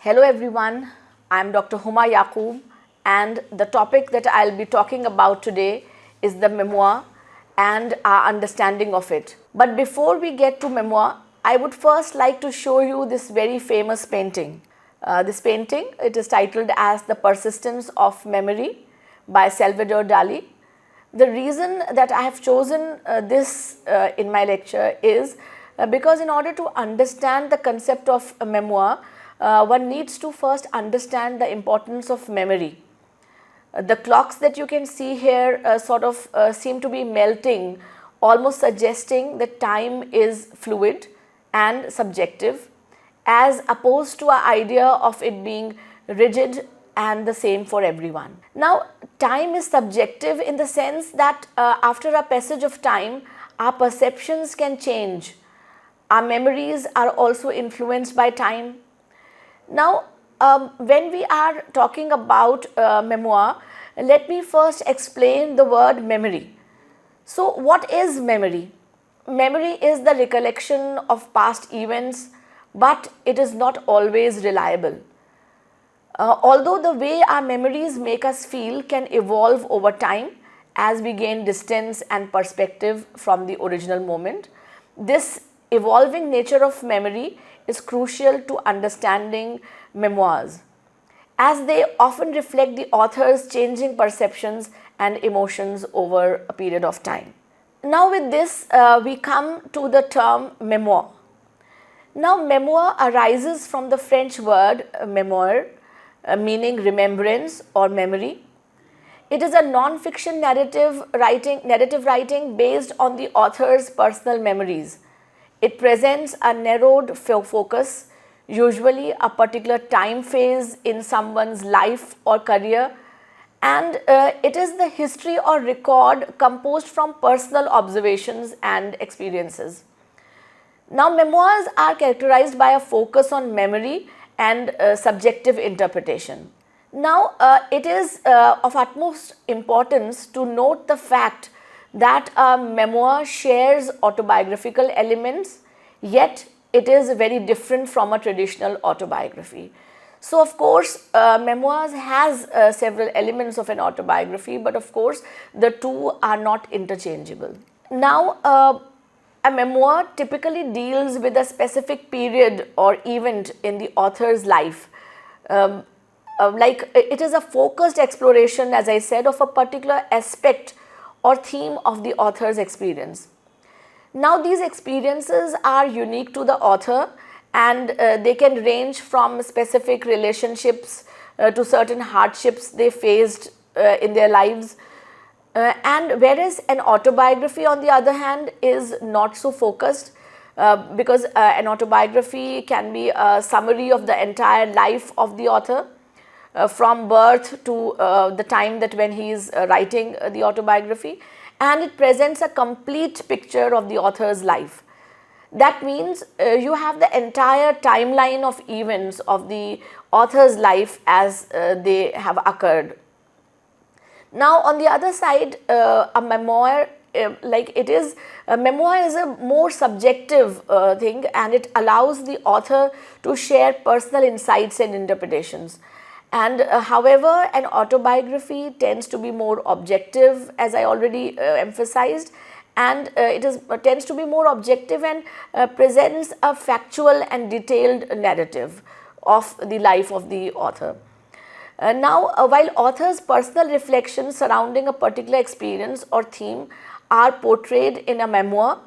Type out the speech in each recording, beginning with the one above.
Hello everyone, I am Dr. Huma Yaqoob and the topic that I will be talking about today is the memoir and our understanding of it. But before we get to memoir, I would first like to show you this very famous painting. This painting, it is titled as The Persistence of Memory by Salvador Dali. The reason that I have chosen this in my lecture is because in order to understand the concept of a memoir, one needs to first understand the importance of memory. The clocks that you can see here seem to be melting, almost suggesting that time is fluid and subjective, as opposed to our idea of it being rigid and the same for everyone. Now, time is subjective in the sense that after a passage of time, our perceptions can change. Our memories are also influenced by time. Now, when we are talking about memoir, let me first explain the word memory. So, what is memory? Memory is the recollection of past events, but it is not always reliable. Although the way our memories make us feel can evolve over time as we gain distance and perspective from the original moment, this evolving nature of memory is crucial to understanding memoirs, as they often reflect the author's changing perceptions and emotions over a period of time. Now with this, we come to the term memoir. Now memoir arises from the French word mémoire, meaning remembrance or memory. It is a non-fiction narrative writing based on the author's personal memories. It presents a narrowed focus, usually a particular time phase in someone's life or career, and it is the history or record composed from personal observations and experiences. Now, memoirs are characterized by a focus on memory and subjective interpretation. Now, it is of utmost importance to note the fact that a memoir shares autobiographical elements, yet it is very different from a traditional autobiography. So, of course, memoirs has several elements of an autobiography, but of course, the two are not interchangeable. Now, a memoir typically deals with a specific period or event in the author's life. Like it is a focused exploration, as I said, of a particular aspect or theme of the author's experience. Now, these experiences are unique to the author and they can range from specific relationships to certain hardships they faced in their lives. And whereas an autobiography, on the other hand, is not so focused because an autobiography can be a summary of the entire life of the author from birth to the time that when he is writing the autobiography, and it presents a complete picture of the author's life. That means you have the entire timeline of events of the author's life as they have occurred. Now, on the other side, a memoir, a memoir is a more subjective thing, and it allows the author to share personal insights and interpretations. And however, an autobiography tends to be more objective, as I already emphasized, and tends to be more objective and presents a factual and detailed narrative of the life of the author. While authors' personal reflections surrounding a particular experience or theme are portrayed in a memoir,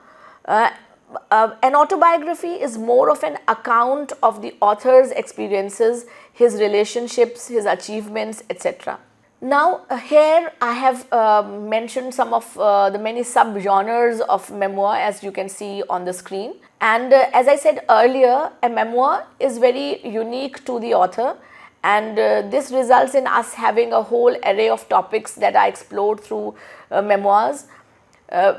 an autobiography is more of an account of the author's experiences, his relationships, his achievements, etc. Now, here I have mentioned some of the many sub-genres of memoir, as you can see on the screen. And as I said earlier, a memoir is very unique to the author, and this results in us having a whole array of topics that are explored through memoirs.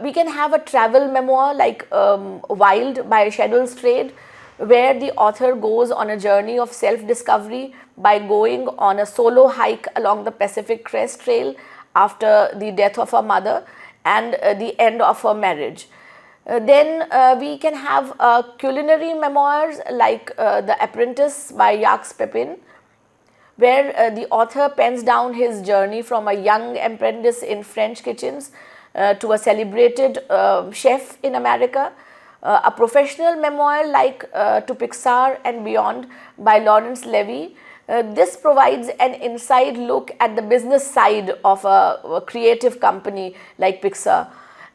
We can have a travel memoir like Wild by Shadul Strayed, where the author goes on a journey of self-discovery by going on a solo hike along the Pacific Crest Trail after the death of her mother and the end of her marriage. Then we can have culinary memoirs like The Apprentice by Jacques Pepin, where the author pens down his journey from a young apprentice in French kitchens to a celebrated chef in America. A professional memoir like To Pixar and Beyond by Lawrence Levy. This provides an inside look at the business side of a creative company like Pixar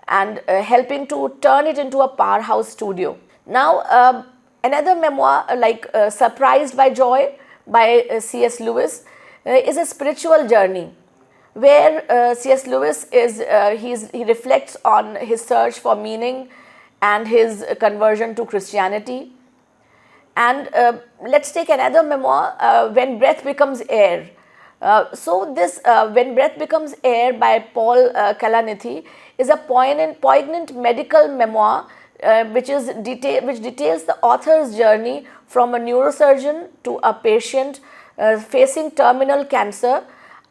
and helping to turn it into a powerhouse studio. Now, another memoir like Surprised by Joy by C.S. Lewis is a spiritual journey where C.S. Lewis he reflects on his search for meaning and his conversion to Christianity. And let's take another memoir, When Breath Becomes Air. This When Breath Becomes Air by Paul Kalanithi is a poignant medical memoir which details the author's journey from a neurosurgeon to a patient facing terminal cancer,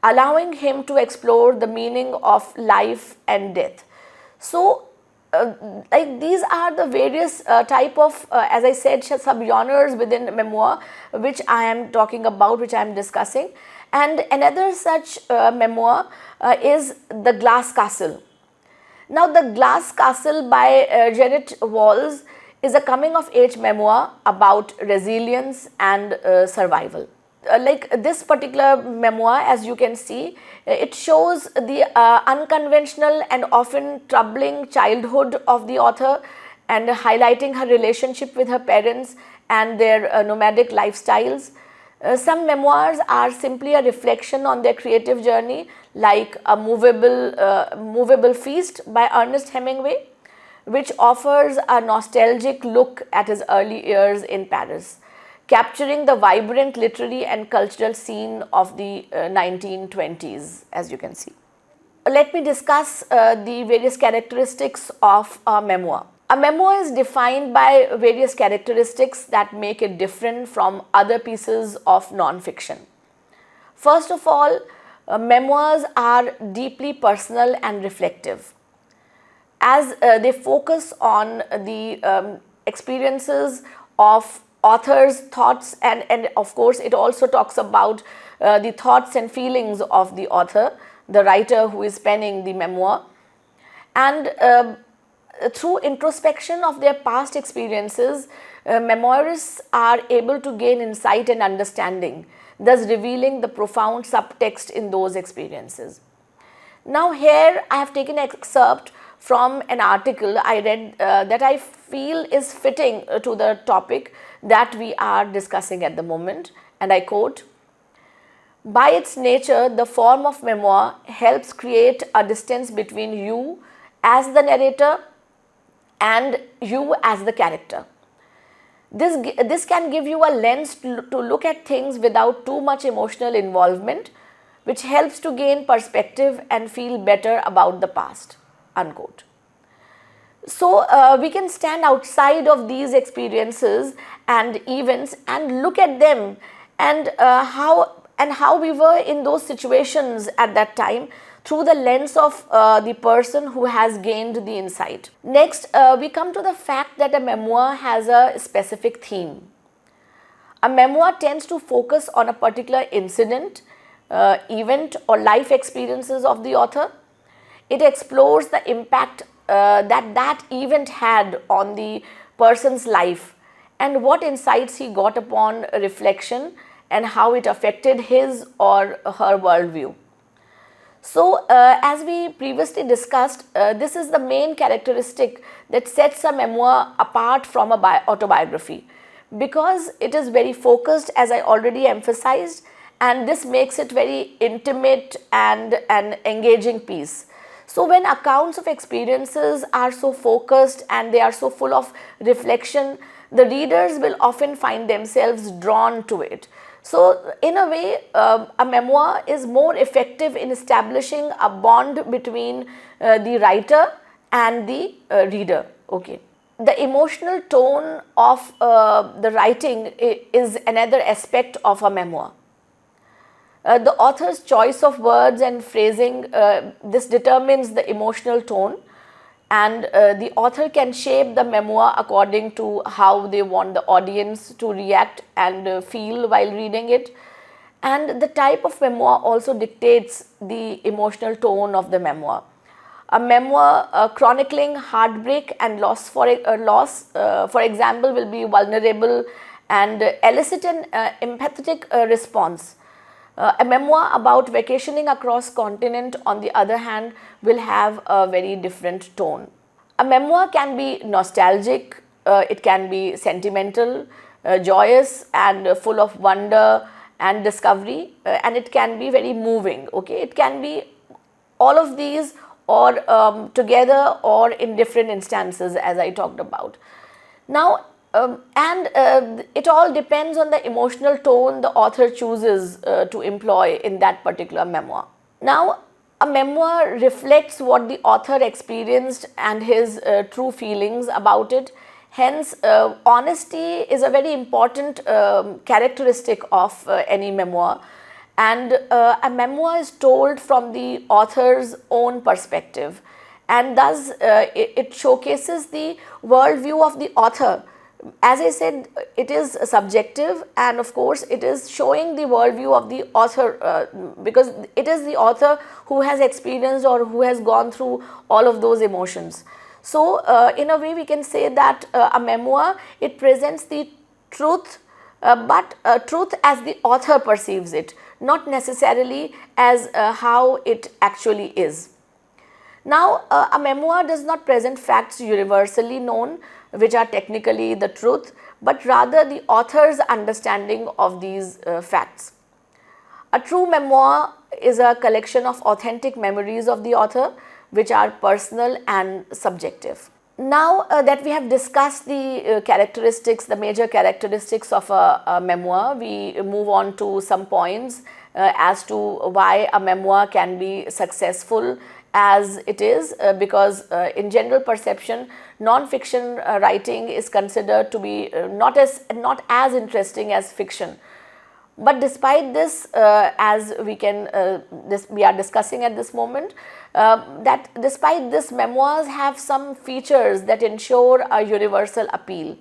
allowing him to explore the meaning of life and death. So, like these are the various type of, as I said, subgenres within memoir which I am talking about, which I am discussing. And another such memoir is The Glass Castle. Now, The Glass Castle by Janet Walls is a coming of age memoir about resilience and survival. Like this particular memoir, as you can see, it shows the unconventional and often troubling childhood of the author and highlighting her relationship with her parents and their nomadic lifestyles. Some memoirs are simply a reflection on their creative journey, like A Movable Feast by Ernest Hemingway, which offers a nostalgic look at his early years in Paris, capturing the vibrant literary and cultural scene of the 1920s, as you can see. Let me discuss the various characteristics of a memoir. A memoir is defined by various characteristics that make it different from other pieces of non-fiction. First of all, memoirs are deeply personal and reflective, as they focus on the experiences of author's thoughts, and of course it also talks about the thoughts and feelings of the author, the writer who is penning the memoir. And through introspection of their past experiences, memoirists are able to gain insight and understanding, thus revealing the profound subtext in those experiences. Now here I have taken an excerpt from an article I read that I feel is fitting to the topic that we are discussing at the moment, and I quote, "By its nature, the form of memoir helps create a distance between you as the narrator and you as the character. This can give you a lens to look at things without too much emotional involvement, which helps to gain perspective and feel better about the past." Unquote. So we can stand outside of these experiences and events and look at them and how we were in those situations at that time through the lens of the person who has gained the insight. Next, we come to the fact that a memoir has a specific theme. A memoir tends to focus on a particular incident, event or life experiences of the author. It explores the impact that event had on the person's life and what insights he got upon reflection and how it affected his or her worldview. So, as we previously discussed, this is the main characteristic that sets a memoir apart from a autobiography, because it is very focused, as I already emphasized, and this makes it very intimate and an engaging piece. So, when accounts of experiences are so focused and they are so full of reflection, the readers will often find themselves drawn to it. So, in a way, a memoir is more effective in establishing a bond between the writer and the reader. Okay. The emotional tone of the writing is another aspect of a memoir. The author's choice of words and phrasing, this determines the emotional tone, and the author can shape the memoir according to how they want the audience to react and feel while reading it. And the type of memoir also dictates the emotional tone of the memoir. A memoir chronicling heartbreak and loss, for example, will be vulnerable and elicit an empathetic response. A memoir about vacationing across continent, on the other hand, will have a very different tone. A memoir can be nostalgic, it can be sentimental, joyous and full of wonder and discovery, and it can be very moving. Okay, it can be all of these, or together, or in different instances, as I talked about. Now, it all depends on the emotional tone the author chooses to employ in that particular memoir. Now, a memoir reflects what the author experienced and his true feelings about it. Hence, honesty is a very important characteristic of any memoir. And a memoir is told from the author's own perspective, and thus it showcases the worldview of the author. As I said, it is subjective, and of course it is showing the worldview of the author, because it is the author who has experienced or who has gone through all of those emotions. So in a way we can say that a memoir, it presents the truth, but truth as the author perceives it, not necessarily as how it actually is. Now, a memoir does not present facts universally known, which are technically the truth, but rather the author's understanding of these facts. A true memoir is a collection of authentic memories of the author, which are personal and subjective. Now that we have discussed the characteristics, the major characteristics of a memoir, we move on to some points as to why a memoir can be successful as it is, because in general perception, non-fiction writing is considered to be not as interesting as fiction. But despite this, as we are discussing at this moment, that despite this, memoirs have some features that ensure a universal appeal.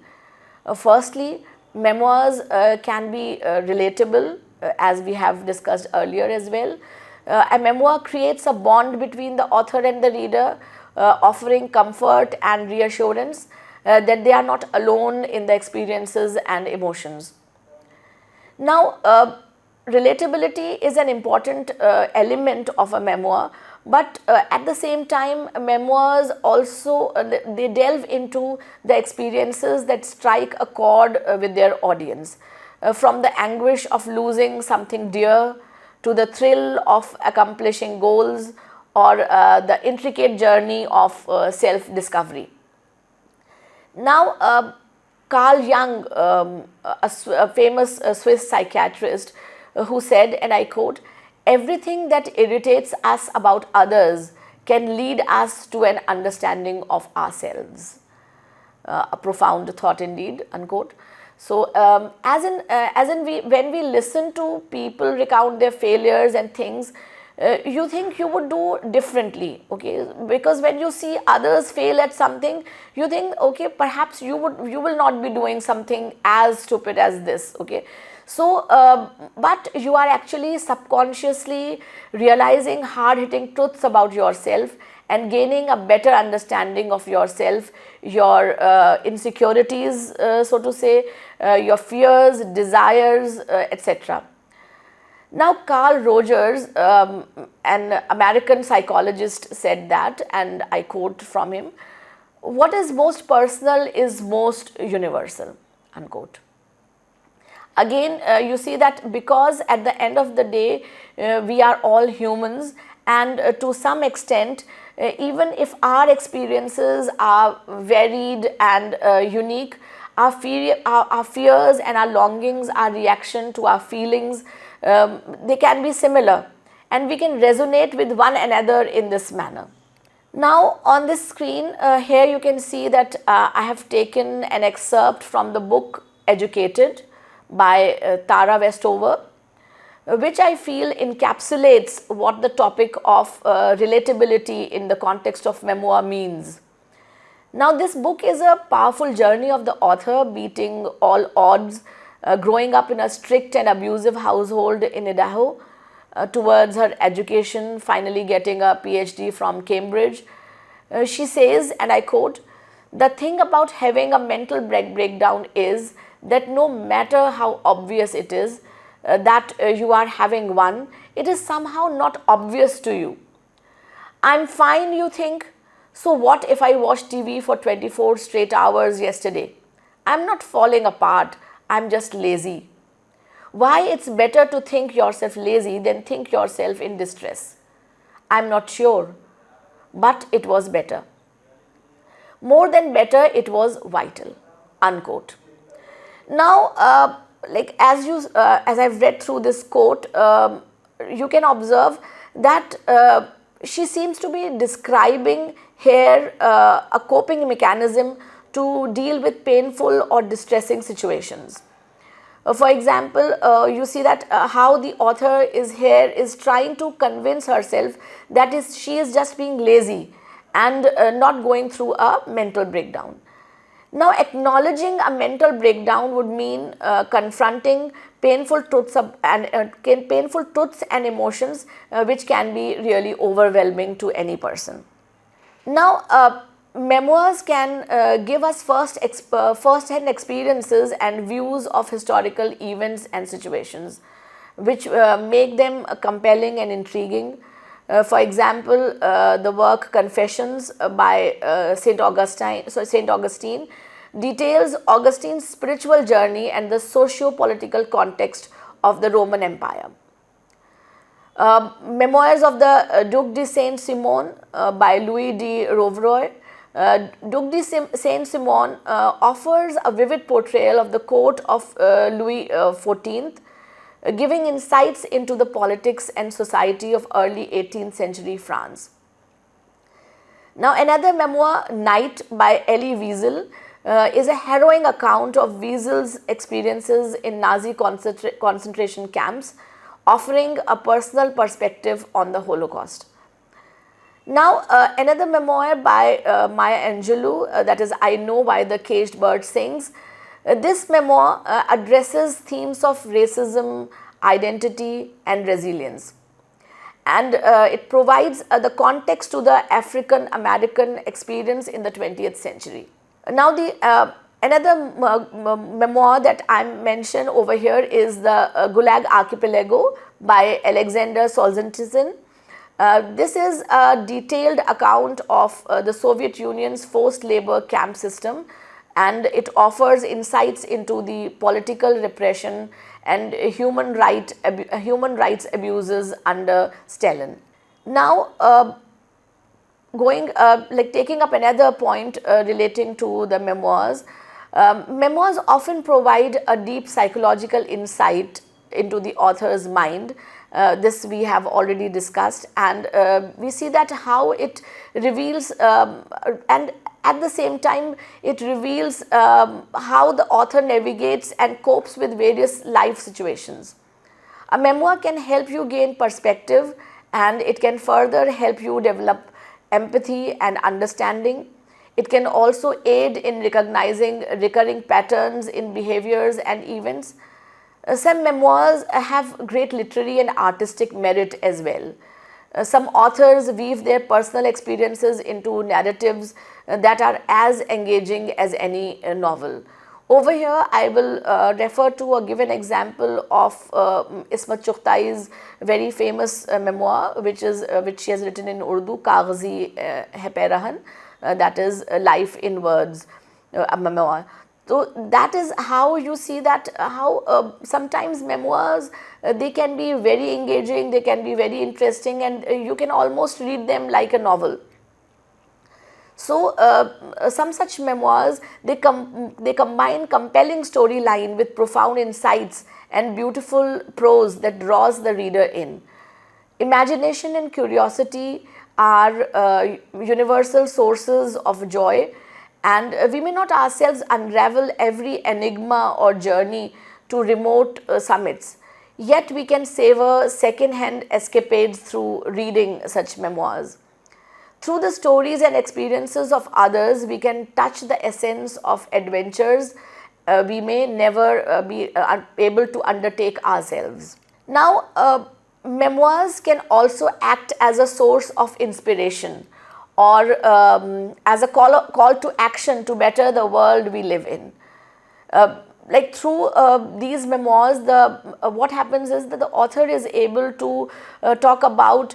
Firstly, memoirs can be relatable, as we have discussed earlier as well. A memoir creates a bond between the author and the reader, offering comfort and reassurance that they are not alone in the experiences and emotions. Now, relatability is an important element of a memoir, but at the same time, memoirs also they delve into the experiences that strike a chord with their audience, from the anguish of losing something dear to the thrill of accomplishing goals, or the intricate journey of self-discovery. Now, Carl Jung, a famous Swiss psychiatrist, who said, and I quote, "Everything that irritates us about others can lead us to an understanding of ourselves." A profound thought indeed, unquote. So, when we listen to people recount their failures and things, you think you would do differently, okay? Because when you see others fail at something, you think, okay, perhaps you will not be doing something as stupid as this, okay? So, but you are actually subconsciously realizing hard-hitting truths about yourself and gaining a better understanding of yourself, your insecurities, so to say, your fears, desires, etc. Now, Carl Rogers, an American psychologist, said that, and I quote from him, "What is most personal is most universal," unquote. Again, you see that because at the end of the day, we are all humans, and to some extent, even if our experiences are varied and unique, our fears and our longings, our reaction to our feelings, they can be similar, and we can resonate with one another in this manner. Now, on this screen, here you can see that I have taken an excerpt from the book Educated by Tara Westover, which I feel encapsulates what the topic of relatability in the context of memoir means. Now, this book is a powerful journey of the author beating all odds, growing up in a strict and abusive household in Idaho, towards her education, finally getting a PhD from Cambridge. She says, and I quote, "The thing about having a mental breakdown is that no matter how obvious it is that you are having one, it is somehow not obvious to you. I'm fine, you think. So what if I watched TV for 24 straight hours yesterday? I'm not falling apart, I'm just lazy. Why it's better to think yourself lazy than think yourself in distress? I'm not sure, but it was better. More than better, it was vital." Unquote. Now, as I've read through this quote, you can observe that she seems to be describing here a coping mechanism to deal with painful or distressing situations. For example, you see that how the author is trying to convince herself that she is just being lazy and not going through a mental breakdown. Now, acknowledging a mental breakdown would mean confronting painful truths and emotions which can be really overwhelming to any person. Now, memoirs can give us first-hand experiences and views of historical events and situations, which make them compelling and intriguing. For example, the work Confessions by Saint Augustine details Augustine's spiritual journey and the socio-political context of the Roman Empire. Memoirs of the Duc de Saint-Simon by Louis de Rouvroy. Duc de Saint-Simon offers a vivid portrayal of the court of Louis XIV, giving insights into the politics and society of early 18th century France. Now, another memoir, Night by Elie Wiesel, is a harrowing account of Wiesel's experiences in Nazi concentration camps, offering a personal perspective on the Holocaust. Now, another memoir by Maya Angelou, that is I Know Why the Caged Bird Sings. This memoir addresses themes of racism, identity and resilience, and it provides the context to the African American experience in the 20th century. Now, the another memoir that I mention over here is the Gulag Archipelago by Alexander Solzhenitsyn. This is a detailed account of the Soviet Union's forced labor camp system, and it offers insights into the political repression and human rights abuses under Stalin. Now, taking up another point relating to the memoirs, memoirs often provide a deep psychological insight into the author's mind. This we have already discussed, and we see that how it reveals and at the same time it reveals how the author navigates and copes with various life situations. A memoir can help you gain perspective, and it can further help you develop empathy and understanding. It can also aid in recognizing recurring patterns in behaviors and events. Some memoirs have great literary and artistic merit as well. Some authors weave their personal experiences into narratives that are as engaging as any novel. Over here, I will refer to or give an example of Ismat Chughtai's very famous memoir, which she has written in Urdu, Kagzi Hai Pehrahan, that is Life in Words, a memoir. So that is how you see that how sometimes memoirs, they can be very engaging, they can be very interesting, and you can almost read them like a novel. So, some such memoirs, they combine compelling storyline with profound insights and beautiful prose that draws the reader in. Imagination and curiosity are universal sources of joy, and we may not ourselves unravel every enigma or journey to remote summits. Yet we can savor second-hand escapades through reading such memoirs. Through the stories and experiences of others, we can touch the essence of adventures we may never be able to undertake ourselves. Now, memoirs can also act as a source of inspiration, or as a call to action to better the world we live in. Like through these memoirs, what happens is that the author is able to talk about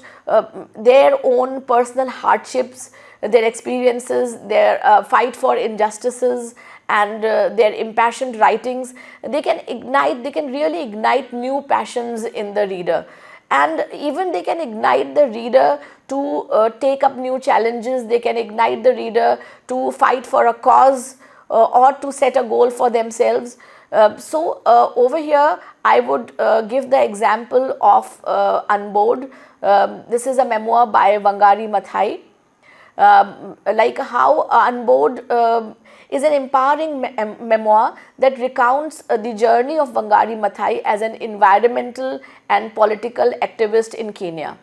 their own personal hardships, their experiences, their fight for injustices, and their impassioned writings. They can really ignite new passions in the reader, and even they can ignite the reader to take up new challenges. They can ignite the reader to fight for a cause, or to set a goal for themselves. Over here I would give the example of Unboard. This is a memoir by Wangari Maathai. Like how Unboard is an empowering memoir that recounts the journey of Wangari Maathai as an environmental and political activist in Kenya,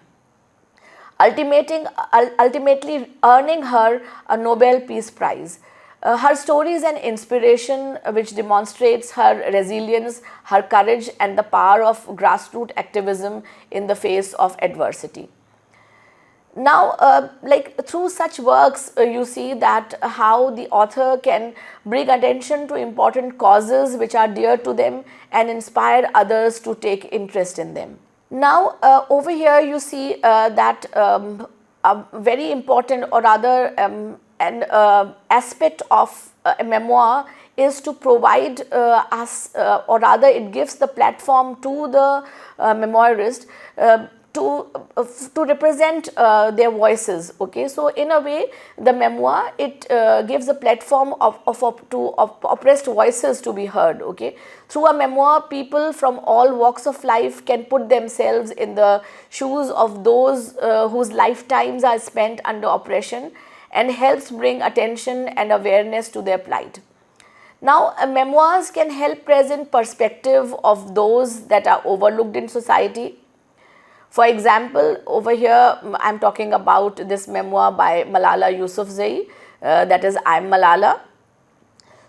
ultimately earning her a Nobel Peace Prize. Her story is an inspiration which demonstrates her resilience, her courage, and the power of grassroots activism in the face of adversity. Now, like through such works, you see that how the author can bring attention to important causes which are dear to them and inspire others to take interest in them. Now, over here you see that a very important, or rather an aspect of a memoir is to provide us, or rather it gives the platform to the memoirist to represent their voices. Okay, so in a way the memoir, it gives a platform of oppressed voices to be heard. Okay, through a memoir, people from all walks of life can put themselves in the shoes of those whose lifetimes are spent under oppression, and helps bring attention and awareness to their plight. Now, memoirs can help present perspective of those that are overlooked in society. For example, over here I am talking about this memoir by Malala Yousafzai, that is I Am Malala.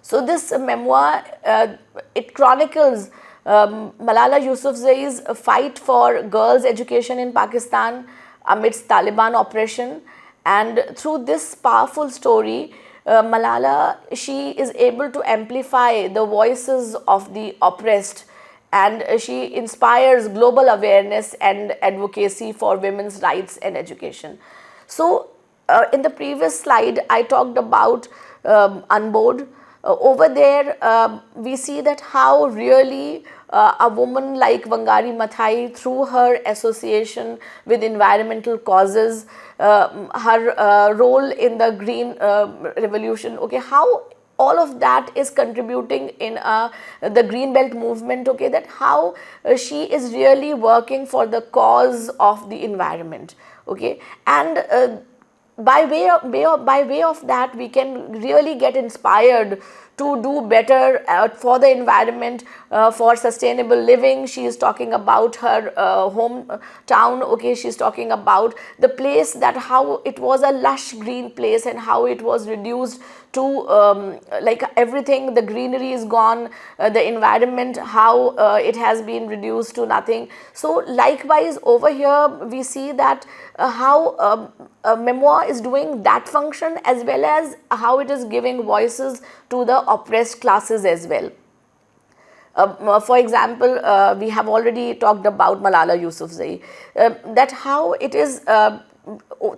So this memoir, it chronicles Malala Yousafzai's fight for girls' education in Pakistan amidst Taliban oppression. And through this powerful story, Malala, she is able to amplify the voices of the oppressed, and she inspires global awareness and advocacy for women's rights and education. So, in the previous slide, I talked about Unboard. Over there, we see that how really a woman like Wangari Maathai, through her association with environmental causes, her role in the green revolution, okay, how all of that is contributing in the green belt movement. Okay, that how she is really working for the cause of the environment. Okay, and by way of that, we can really get inspired to do better for the environment, for sustainable living. She is talking about her hometown. Okay, she is talking about the place, that how it was a lush green place and how it was reduced to like everything, the greenery is gone, the environment, how it has been reduced to nothing. So likewise over here we see that how a memoir is doing that function, as well as how it is giving voices to the oppressed classes as well. For example, we have already talked about Malala Yousafzai, that how it is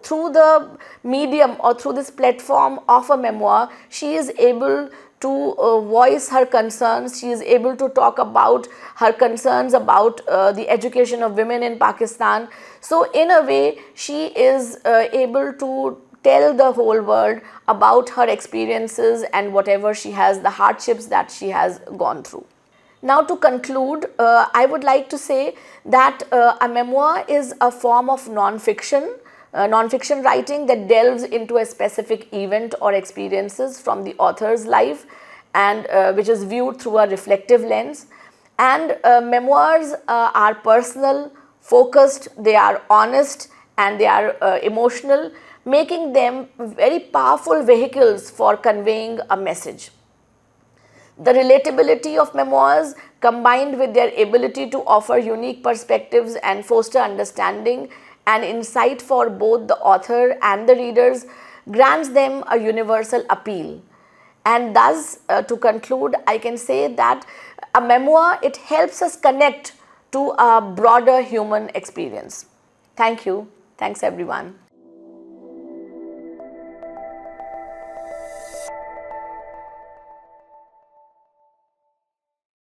through the medium or through this platform of a memoir, she is able to voice her concerns. She is able to talk about her concerns about the education of women in Pakistan. So in a way, she is able to tell the whole world about her experiences and whatever she has, the hardships that she has gone through. Now to conclude, I would like to say that a memoir is a form of non-fiction writing that delves into a specific event or experiences from the author's life, and which is viewed through a reflective lens. And memoirs are personal, focused, they are honest, and they are emotional, making them very powerful vehicles for conveying a message. The relatability of memoirs, combined with their ability to offer unique perspectives and foster understanding and insight for both the author and the readers, grants them a universal appeal. And thus, to conclude, I can say that a memoir, it helps us connect to a broader human experience. Thank you. Thanks everyone.